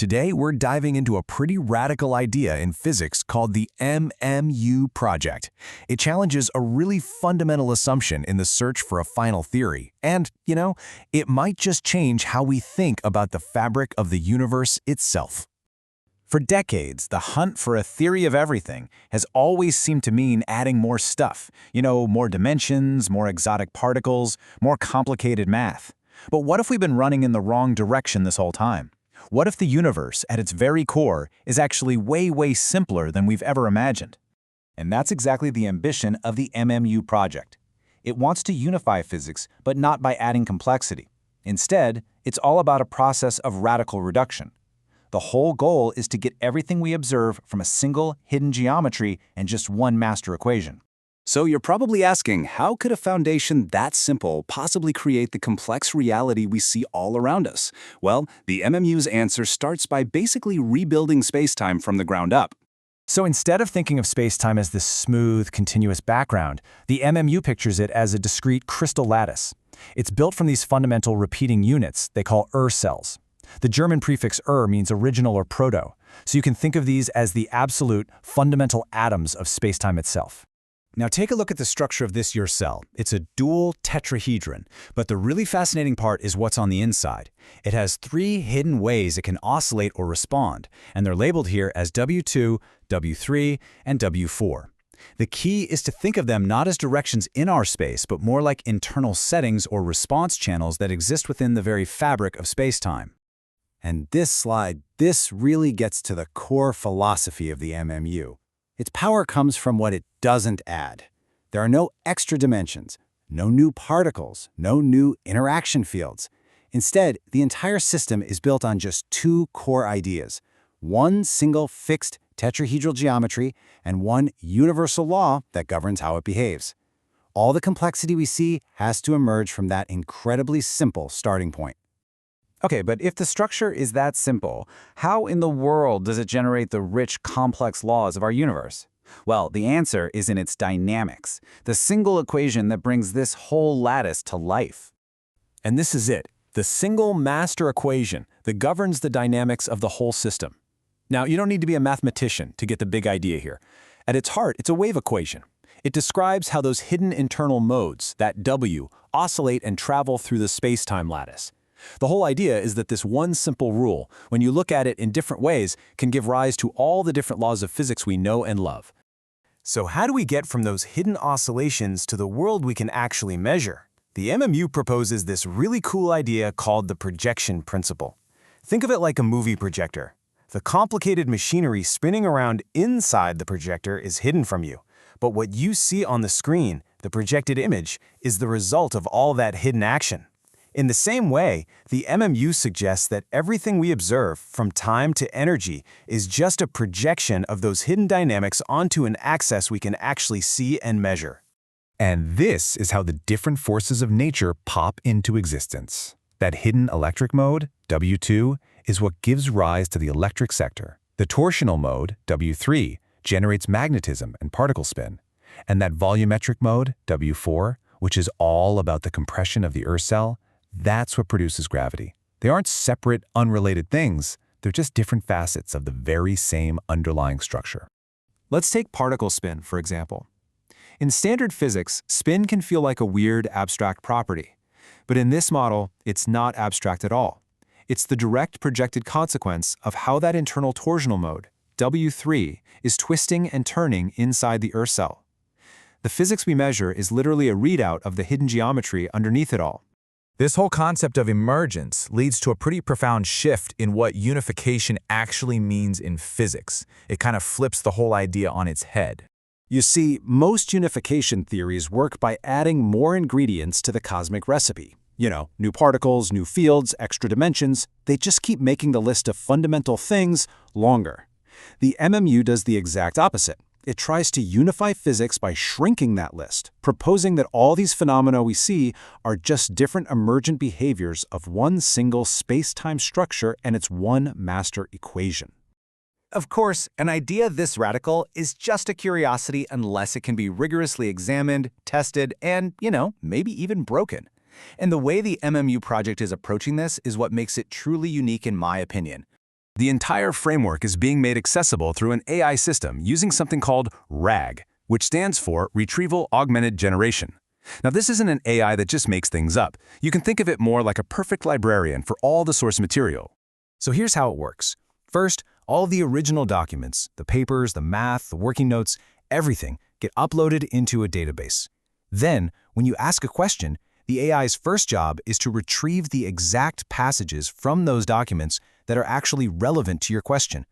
Today, we're diving into a pretty radical idea in physics called the MMU project. It challenges a really fundamental assumption in the search for a final theory. And, it might just change how we think about the fabric of the universe itself. For decades, the hunt for a theory of everything has always seemed to mean adding more stuff. More dimensions, more exotic particles, more complicated math. But what if we've been running in the wrong direction this whole time? What if the universe, at its very core, is actually way, way simpler than we've ever imagined? And that's exactly the ambition of the MMU project. It wants to unify physics, but not by adding complexity. Instead, it's all about a process of radical reduction. The whole goal is to get everything we observe from a single, hidden geometry and just one master equation. So you're probably asking, how could a foundation that simple possibly create the complex reality we see all around us? Well, the MMU's answer starts by basically rebuilding spacetime from the ground up. So instead of thinking of spacetime as this smooth, continuous background, the MMU pictures it as a discrete crystal lattice. It's built from these fundamental repeating units they call cells. The German prefix means original or proto, so you can think of these as the absolute, fundamental atoms of spacetime itself. Now take a look at the structure of this cell. It's a dual-tetrahedron, but the really fascinating part is what's on the inside. It has 3 hidden ways it can oscillate or respond, and they're labeled here as W2, W3, and W4. The key is to think of them not as directions in our space, but more like internal settings or response channels that exist within the very fabric of spacetime. And this really gets to the core philosophy of the MMU. Its power comes from what it doesn't add. There are no extra dimensions, no new particles, no new interaction fields. Instead, the entire system is built on just 2 core ideas: one single fixed tetrahedral geometry and one universal law that governs how it behaves. All the complexity we see has to emerge from that incredibly simple starting point. Okay, but if the structure is that simple, how in the world does it generate the rich, complex laws of our universe? Well, the answer is in its dynamics, the single equation that brings this whole lattice to life. And this is it, the single master equation that governs the dynamics of the whole system. Now, you don't need to be a mathematician to get the big idea here. At its heart, it's a wave equation. It describes how those hidden internal modes, that W, oscillate and travel through the space-time lattice. The whole idea is that this one simple rule, when you look at it in different ways, can give rise to all the different laws of physics we know and love. So how do we get from those hidden oscillations to the world we can actually measure? The MMU proposes this really cool idea called the projection principle. Think of it like a movie projector. The complicated machinery spinning around inside the projector is hidden from you, but what you see on the screen, the projected image, is the result of all that hidden action. In the same way, the MMU suggests that everything we observe, from time to energy, is just a projection of those hidden dynamics onto an axis we can actually see and measure. And this is how the different forces of nature pop into existence. That hidden electric mode, W2, is what gives rise to the electric sector. The torsional mode, W3, generates magnetism and particle spin. And that volumetric mode, W4, which is all about the compression of the cell, that's what produces gravity. They aren't separate, unrelated things. They're just different facets of the very same underlying structure. Let's take particle spin, for example. In standard physics, spin can feel like a weird, abstract property. But in this model, it's not abstract at all. It's the direct projected consequence of how that internal torsional mode, W3, is twisting and turning inside the cell. The physics we measure is literally a readout of the hidden geometry underneath it all. This whole concept of emergence leads to a pretty profound shift in what unification actually means in physics. It kind of flips the whole idea on its head. You see, most unification theories work by adding more ingredients to the cosmic recipe. New particles, new fields, extra dimensions. They just keep making the list of fundamental things longer. The MMU does the exact opposite. It tries to unify physics by shrinking that list, proposing that all these phenomena we see are just different emergent behaviors of one single space-time structure and its one master equation. Of course, an idea this radical is just a curiosity unless it can be rigorously examined, tested, and, maybe even broken. And the way the MMU project is approaching this is what makes it truly unique in my opinion. The entire framework is being made accessible through an AI system using something called RAG, which stands for Retrieval Augmented Generation. Now, this isn't an AI that just makes things up. You can think of it more like a perfect librarian for all the source material. So here's how it works. First, all the original documents, the papers, the math, the working notes, everything get uploaded into a database. Then, when you ask a question, the AI's first job is to retrieve the exact passages from those documents that are actually relevant to your question.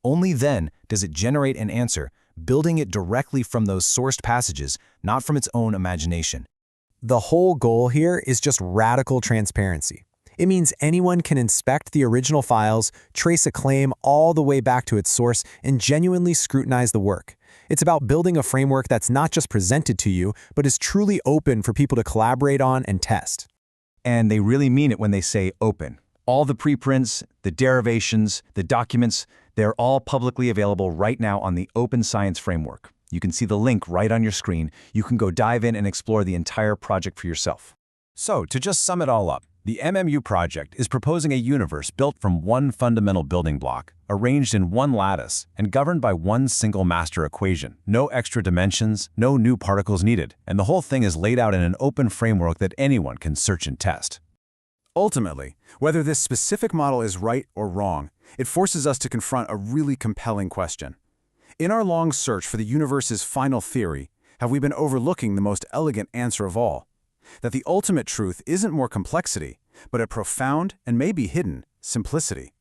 Only then does it generate an answer, building it directly from those sourced passages, not from its own imagination. The whole goal here is just radical transparency. It means anyone can inspect the original files, trace a claim all the way back to its source, and genuinely scrutinize the work. It's about building a framework that's not just presented to you, but is truly open for people to collaborate on and test. And they really mean it when they say open. All the preprints, the derivations, the documents, they're all publicly available right now on the Open Science Framework. You can see the link right on your screen. You can go dive in and explore the entire project for yourself. So, to just sum it all up, the MMU project is proposing a universe built from one fundamental building block, arranged in one lattice, and governed by one single master equation. No extra dimensions, no new particles needed, and the whole thing is laid out in an open framework that anyone can search and test. Ultimately, whether this specific model is right or wrong, it forces us to confront a really compelling question. In our long search for the universe's final theory, have we been overlooking the most elegant answer of all? That the ultimate truth isn't more complexity, but a profound and maybe hidden simplicity.